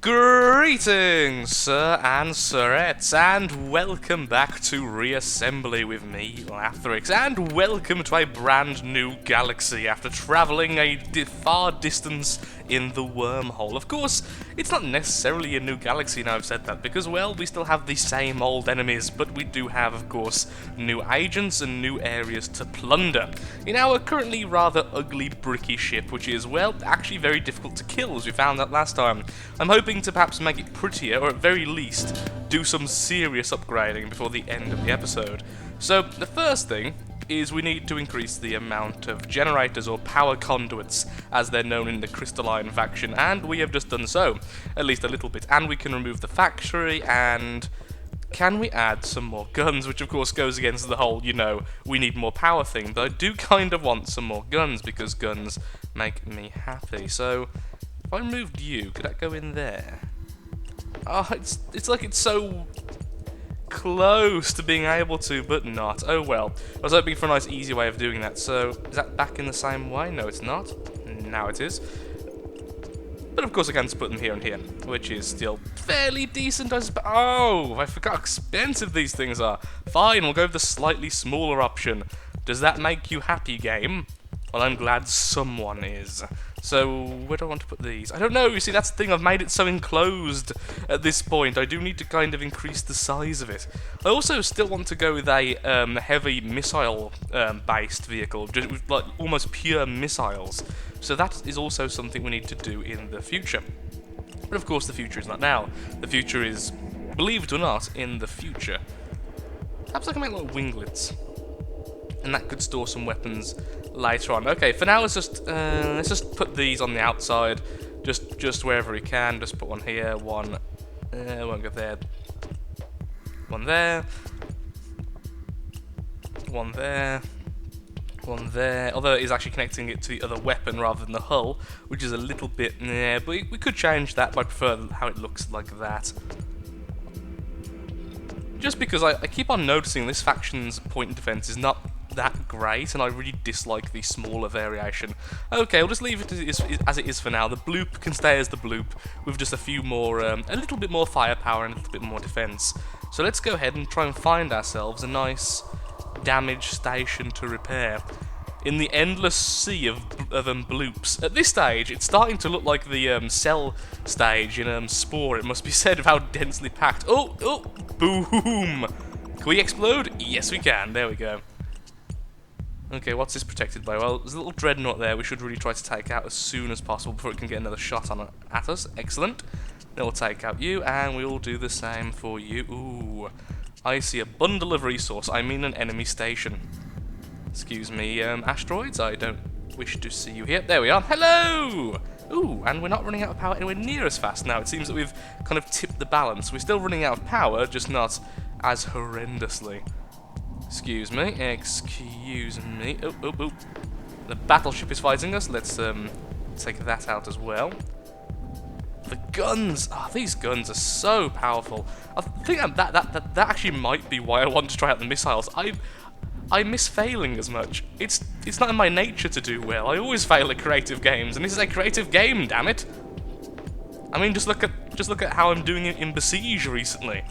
Greetings, sir and sirettes, and welcome back to Reassembly with me, Lathrix, and welcome to a brand new galaxy after travelling a far distance in the wormhole. Of course, it's not necessarily a new galaxy now I've said that, because, well, we still have the same old enemies, but we do have, of course, new agents and new areas to plunder in our currently rather ugly bricky ship, which is, well, actually very difficult to kill, as we found out last time. I'm hoping to perhaps make it prettier, or at very least, do some serious upgrading before the end of the episode. So, the first thing is we need to increase the amount of generators or power conduits, as they're known in the crystalline faction, and we have just done so, at least a little bit. And we can remove the factory, and can we add some more guns, which of course goes against the whole, we need more power thing, but I do kind of want some more guns, because guns make me happy. So, if I removed you, could that go in there? Oh, it's like it's so close to being able to, but not. Oh well. I was hoping for a nice easy way of doing that. So, is that back in the same way? No, it's not. Now it is. But of course I can just put them here and here, which is still fairly decent, I suppose. Oh, I forgot how expensive these things are. Fine, we'll go with the slightly smaller option. Does that make you happy, game? Well, I'm glad someone is. So, where do I want to put these? I don't know, you see, that's the thing, I've made it so enclosed at this point. I do need to kind of increase the size of it. I also still want to go with a heavy missile-based vehicle, just with, like, almost pure missiles. So that is also something we need to do in the future. But of course, the future is not now. The future is, believe it or not, in the future. Perhaps I can make little winglets, and that could store some weapons later on. Okay, for now let's just put these on the outside, just wherever we can. Just put one here, one. Won't go there. One there. One there. One there. Although it is actually connecting it to the other weapon rather than the hull, which is a little bit. But we could change that, but I prefer how it looks like that. Just because I keep on noticing this faction's point of defense is not that great, and I really dislike the smaller variation. Okay, I'll just leave it as it is for now. The bloop can stay as the bloop, with just a few more, a little bit more firepower and a little bit more defense. So let's go ahead and try and find ourselves a nice damage station to repair in the endless sea of bloops. At this stage, it's starting to look like the cell stage in Spore, it must be said, of how densely packed. Oh, boom! Can we explode? Yes, we can. There we go. Okay, what's this protected by? Well, there's a little dreadnought there we should really try to take out as soon as possible before it can get another shot at us. Excellent. Then we'll take out you, and we'll do the same for you. Ooh, I see a bundle of resource. I mean an enemy station. Excuse me, asteroids, I don't wish to see you here. There we are. Hello! Ooh, and we're not running out of power anywhere near as fast now. It seems that we've kind of tipped the balance. We're still running out of power, just not as horrendously. Excuse me. Oh. The battleship is fighting us. Let's take that out as well. The guns! Oh, these guns are so powerful. I think that actually might be why I want to try out the missiles. I miss failing as much. It's not in my nature to do well. I always fail at creative games, and this is a creative game, damn it. I mean, just look at how I'm doing it in Besiege recently.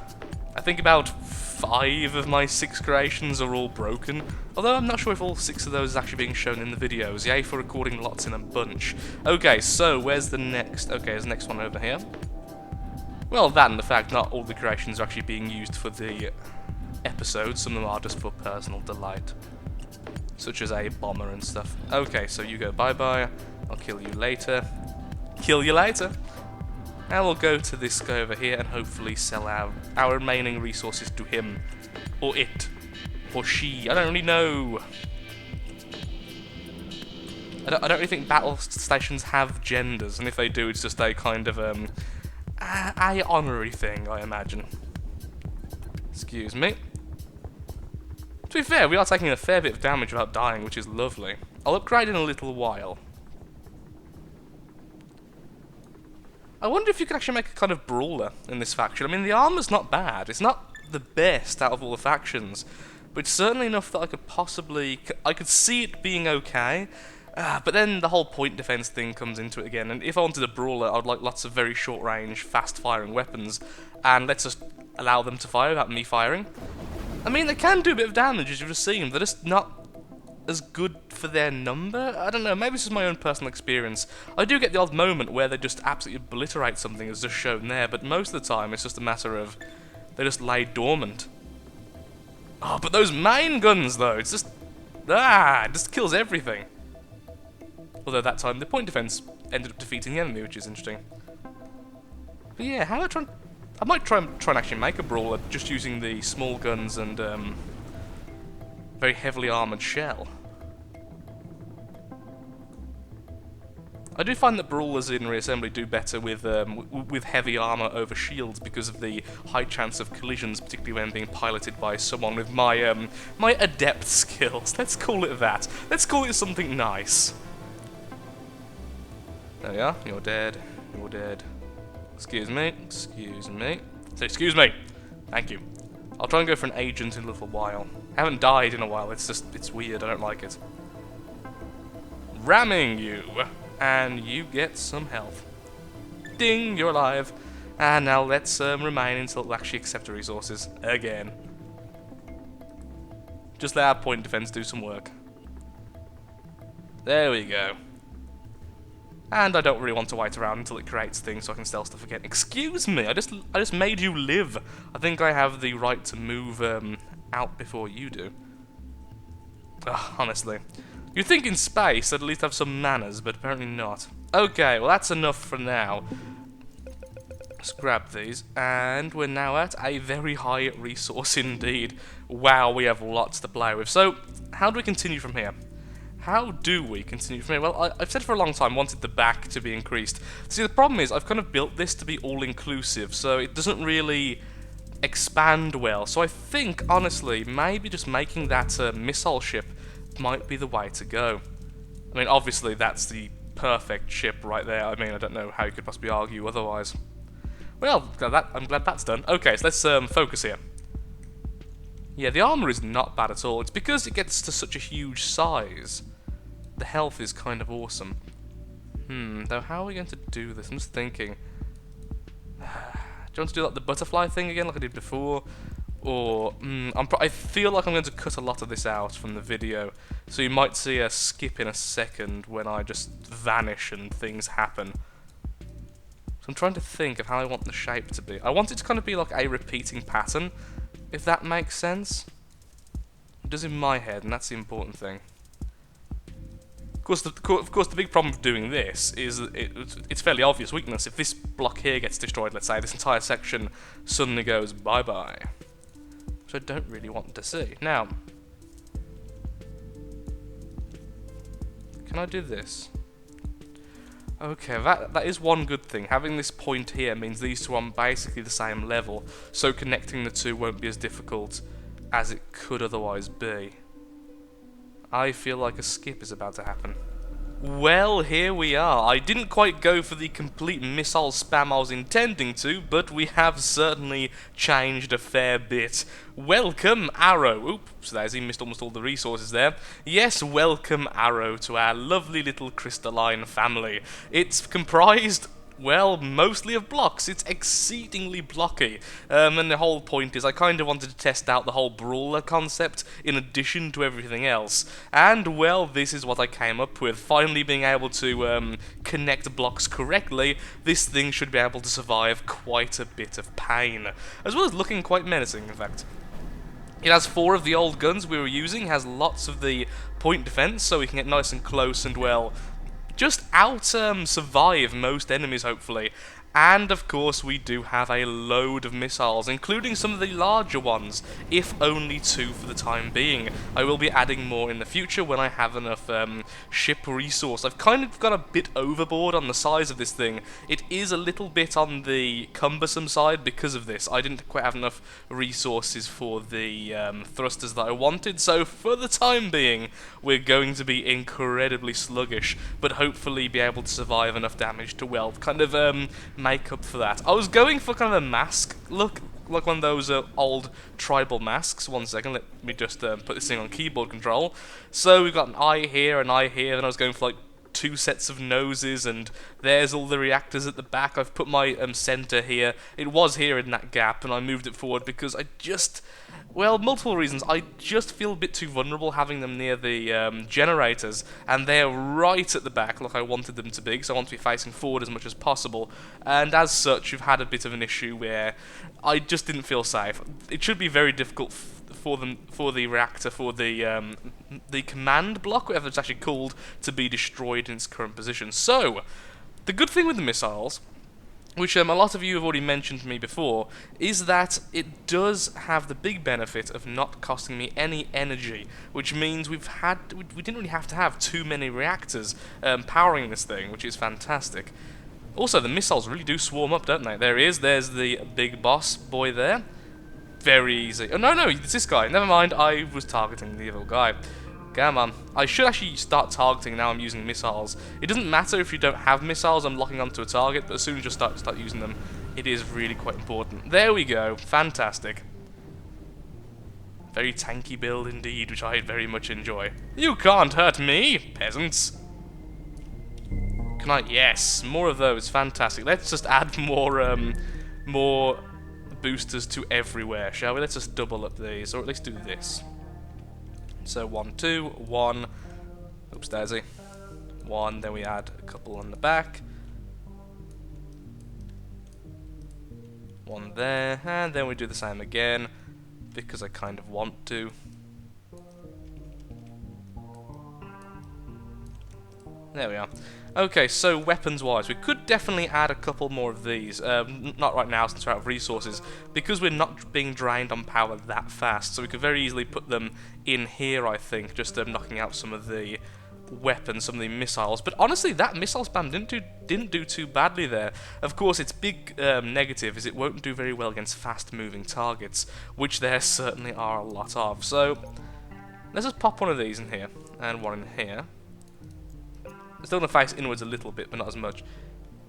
I think about 5 of my 6 creations are all broken, although I'm not sure if all 6 of those is actually being shown in the videos. Yay for recording lots in a bunch. Okay, so where's the next? Okay, there's the next one over here. Well, that and the fact not all the creations are actually being used for the episode. Some of them are just for personal delight, such as a bomber and stuff. Okay, so you go bye-bye. I'll kill you later. Kill you later. Now we'll go to this guy over here and hopefully sell our remaining resources to him. Or it. Or she. I don't really know. I don't really think battle stations have genders, and if they do, it's just a kind of, a honorary thing, I imagine. Excuse me. To be fair, we are taking a fair bit of damage without dying, which is lovely. I'll upgrade in a little while. I wonder if you could actually make a kind of brawler in this faction. I mean, the armor's not bad. It's not the best out of all the factions, but it's certainly enough that I could see it being okay. But then the whole point defense thing comes into it again, and if I wanted a brawler, I'd like lots of very short-range, fast-firing weapons, and let's just allow them to fire without me firing. I mean, they can do a bit of damage, as you've just seen, they're just not as good for their number? I don't know, maybe this is my own personal experience. I do get the odd moment where they just absolutely obliterate something, as just shown there, but most of the time it's just a matter of they just lay dormant. Oh, but those main guns, though, it's just... it just kills everything. Although that time the point defense ended up defeating the enemy, which is interesting. But yeah, how do I try... I might try and actually make a brawler just using the small guns and very heavily armoured shell. I do find that brawlers in Reassembly do better with heavy armour over shields because of the high chance of collisions, particularly when being piloted by someone with my my adept skills. Let's call it that. Let's call it something nice. There we are. You're dead. You're dead. Excuse me. Excuse me. Say excuse me. Thank you. I'll try and go for an agent in a little while. I haven't died in a while. It's weird. I don't like it. Ramming you. And you get some health. Ding, you're alive. And now let's remain until we actually accept the resources again. Just let our point defense do some work. There we go. And I don't really want to wait around until it creates things so I can sell stuff again. Excuse me, I just made you live. I think I have the right to move out before you do. Ugh, honestly. You'd think in space I'd at least have some manners, but apparently not. Okay, well that's enough for now. Let's grab these, and we're now at a very high resource indeed. Wow, we have lots to play with. So, how do we continue from here? How do we continue from here? Well, I've said for a long time I wanted the back to be increased. See, the problem is I've kind of built this to be all-inclusive, so it doesn't really expand well. So I think, honestly, maybe just making that a missile ship might be the way to go. I mean, obviously that's the perfect ship right there. I mean, I don't know how you could possibly argue otherwise. Well, I'm glad that's done. Okay, so let's focus here. Yeah, the armor is not bad at all. It's because it gets to such a huge size. The health is kind of awesome. Though how are we going to do this? I'm just thinking. Do you want to do like the butterfly thing again like I did before? Or, I feel like I'm going to cut a lot of this out from the video, so you might see a skip in a second when I just vanish and things happen. So I'm trying to think of how I want the shape to be. I want it to kind of be like a repeating pattern, if that makes sense. It does in my head, and that's the important thing. Of course, the big problem with doing this is that it's fairly obvious weakness. If this block here gets destroyed, let's say, this entire section suddenly goes bye-bye. I don't really want to see. Now, can I do this? Okay, that is one good thing. Having this point here means these two are on basically the same level, so connecting the two won't be as difficult as it could otherwise be. I feel like a skip is about to happen. Well, here we are. I didn't quite go for the complete missile spam I was intending to, but we have certainly changed a fair bit. Welcome, Arrow. Oops, there's he missed almost all the resources there. Yes, welcome, Arrow, to our lovely little crystalline family. It's comprised... well, mostly of blocks. It's exceedingly blocky. And the whole point is I kind of wanted to test out the whole brawler concept in addition to everything else. And, well, this is what I came up with. Finally being able to connect blocks correctly, this thing should be able to survive quite a bit of pain. As well as looking quite menacing, in fact. It has 4 of the old guns we were using, has lots of the point defense, so we can get nice and close and, well... just survive most enemies, hopefully. And, of course, we do have a load of missiles, including some of the larger ones, if only 2 for the time being. I will be adding more in the future when I have enough ship resource. I've kind of gone a bit overboard on the size of this thing. It is a little bit on the cumbersome side because of this. I didn't quite have enough resources for the thrusters that I wanted, so for the time being, we're going to be incredibly sluggish, but hopefully be able to survive enough damage to, well, kind of make up for that. I was going for kind of a mask look like one of those old tribal masks. 1 second, let me just put this thing on keyboard control. So we've got an eye here, then I was going for like 2 sets of noses, and there's all the reactors at the back. I've put my center here. It was here in that gap, and I moved it forward because I just, well, multiple reasons. I just feel a bit too vulnerable having them near the generators, and they're right at the back like I wanted them to be, because I want to be facing forward as much as possible, and as such you've had a bit of an issue where I just didn't feel safe. It should be very difficult for the reactor, for the command block, whatever it's actually called, to be destroyed in its current position. So, the good thing with the missiles, which a lot of you have already mentioned to me before, is that it does have the big benefit of not costing me any energy, which means we didn't really have to have too many reactors powering this thing, which is fantastic. Also, the missiles really do swarm up, don't they? There he is, there's the big boss boy there. Very easy. Oh, no, it's this guy. Never mind, I was targeting the evil guy. Come on. I should actually start targeting now I'm using missiles. It doesn't matter if you don't have missiles, I'm locking onto a target, but as soon as you start using them, it is really quite important. There we go. Fantastic. Very tanky build indeed, which I very much enjoy. You can't hurt me, peasants. Can I? Yes, more of those. Fantastic. Let's just add more boosters to everywhere, shall we? Let's just double up these, or at least do this. So 1, 2, 1. Oops, daisy. 1. Then we add a couple on the back. 1 there, and then we do the same again because I kind of want to. There we are. Okay, so weapons-wise, we could definitely add a couple more of these. Not right now since we're out of resources, because we're not being drained on power that fast. So we could very easily put them in here, I think, just knocking out some of the weapons, some of the missiles. But honestly, that missile spam didn't do too badly there. Of course, its big negative is it won't do very well against fast-moving targets, which there certainly are a lot of. So let's just pop one of these in here, and one in here. It's still going to face inwards a little bit, but not as much.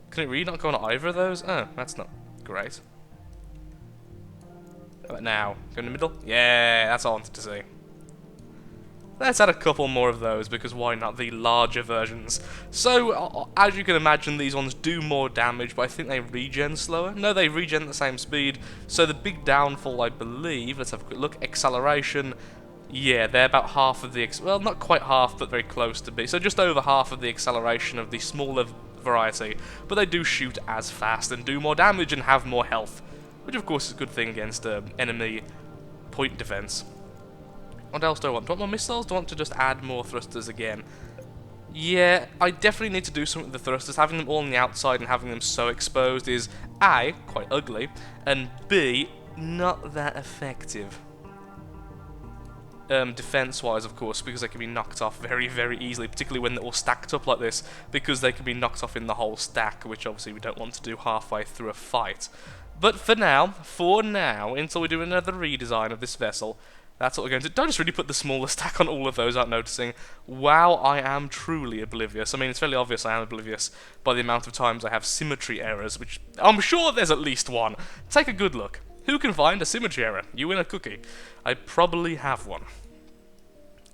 Can it really not go on either of those? Oh, that's not great. How about now? Go in the middle? Yeah, that's all I wanted to see. Let's add a couple more of those, because why not? The larger versions. So, as you can imagine, these ones do more damage, but I think they regen slower. No, they regen at the same speed. So the big downfall, I believe, let's have a quick look, acceleration. Yeah, they're about half of the, well, not quite half, but very close to be. So just over half of the acceleration of the smaller variety, but they do shoot as fast and do more damage and have more health, which of course is a good thing against enemy point defense. What else do I want? Do I want more missiles? Do I want to just add more thrusters again? Yeah, I definitely need to do something with the thrusters. Having them all on the outside and having them so exposed is A, quite ugly, and B, not that effective. Defense-wise, of course, because they can be knocked off very, very easily, particularly when they're all stacked up like this, because they can be knocked off in the whole stack, which obviously we don't want to do halfway through a fight. But for now, until we do another redesign of this vessel, that's what we're going to do. Don't just really put the smaller stack on all of those without noticing. Wow, I am truly oblivious. I mean, it's fairly obvious I am oblivious by the amount of times I have symmetry errors, which I'm sure there's at least one. Take a good look. Who can find a symmetry error? You win a cookie. I probably have one.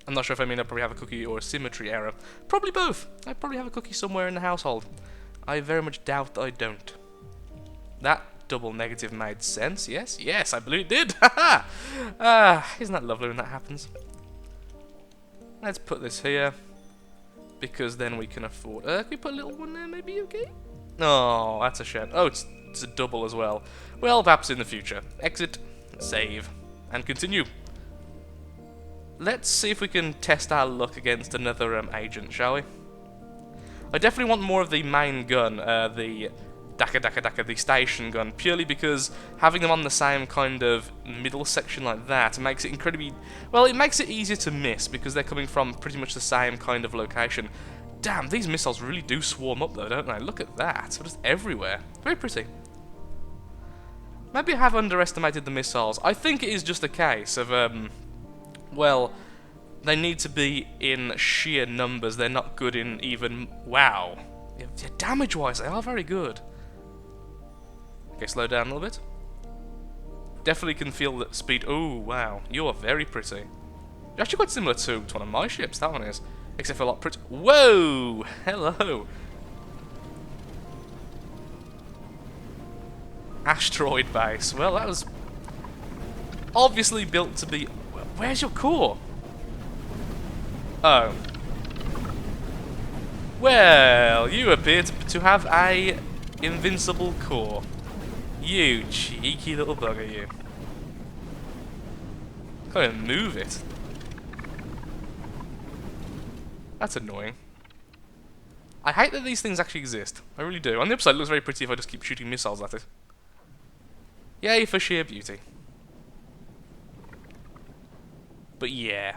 I'm not sure if I mean I probably have a cookie or a symmetry error. Probably both. I probably have a cookie somewhere in the household. I very much doubt I don't. That double negative made sense, yes? Yes, I believe it did! Haha! Isn't that lovely when that happens? Let's put this here, because then we can afford... can we put a little one there, maybe? Okay? Oh, that's a shame. Oh, it's a double as well. Well, perhaps in the future. Exit, save, and continue. Let's see if we can test our luck against another agent, shall we? I definitely want more of the main gun, the the station gun, purely because having them on the same kind of middle section like that makes it incredibly... Well, it makes it easier to miss, because they're coming from pretty much the same kind of location. Damn, these missiles really do swarm up though, don't they? Look at that, they're just everywhere. Very pretty. Maybe I have underestimated the missiles. I think it is just a case of, well, they need to be in sheer numbers. They're not good in even... Wow. Yeah, damage-wise, they are very good. Okay, slow down a little bit. Definitely can feel that speed. Oh, wow. You are very pretty. You're actually quite similar to one of my ships, that one is. Except for a lot pretty. Whoa! Hello! Asteroid base. Well, that was obviously built to be... Where's your core? Oh. Well, you appear to have a invincible core. You cheeky little bugger, you. Can't even move it. That's annoying. I hate that these things actually exist. I really do. On the upside, it looks very pretty if I just keep shooting missiles at it. Yay for sheer beauty. But yeah.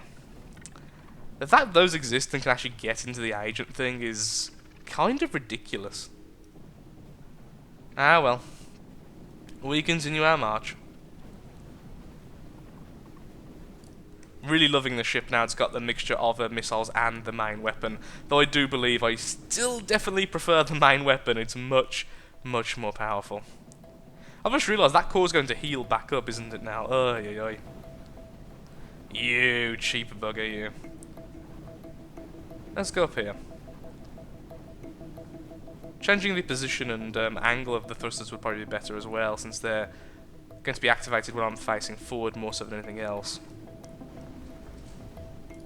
The fact that those exist and can actually get into the agent thing is kind of ridiculous. Ah well. We continue our march. Really loving the ship now. It's got the mixture of the missiles and the main weapon. Though I do believe I still definitely prefer the main weapon. It's much, much more powerful. I've just realised that core's going to heal back up, isn't it now? Oy, oy, oy. You cheap bugger, you. Let's go up here. Changing the position and angle of the thrusters would probably be better as well, since they're going to be activated when I'm facing forward more so than anything else.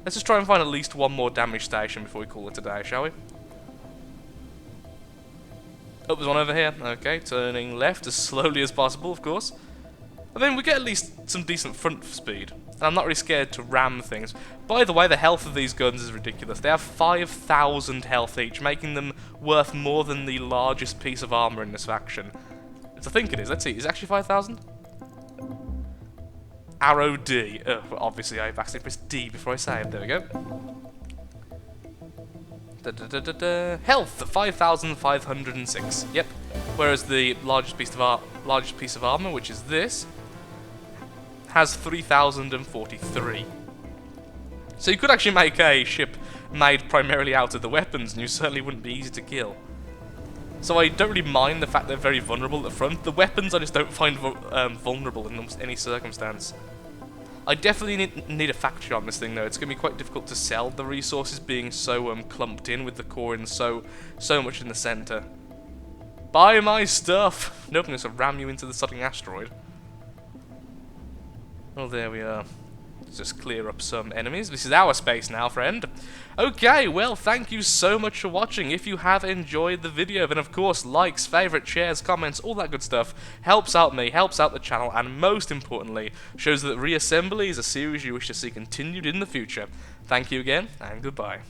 Let's just try and find at least one more damage station before we call it a day, shall we? Oh, there's one over here. Okay, turning left as slowly as possible, of course. I mean, we get at least some decent front speed. And I'm not really scared to ram things. By the way, the health of these guns is ridiculous. They have 5,000 health each, making them worth more than the largest piece of armor in this faction. I think it is. Let's see. Is it actually 5,000? Arrow D. Well, obviously, I accidentally pressed D before I saved. There we go. Health 5,506. Yep. Whereas the largest piece of armor, which is this, has 3,043. So you could actually make a ship made primarily out of the weapons, and you certainly wouldn't be easy to kill. So I don't really mind the fact they're very vulnerable at the front. The weapons I just don't find vulnerable in almost any circumstance. I definitely need a factory on this thing though. It's going to be quite difficult to sell the resources being so clumped in with the core and so much in the centre. Buy my stuff! Nope, I'm going to ram you into the sodding asteroid. Well, there we are. Let's just clear up some enemies. This is our space now, friend. Okay, well, thank you so much for watching. If you have enjoyed the video, then of course, likes, favourites, shares, comments, all that good stuff helps out me, helps out the channel, and most importantly, shows that Reassembly is a series you wish to see continued in the future. Thank you again, and goodbye.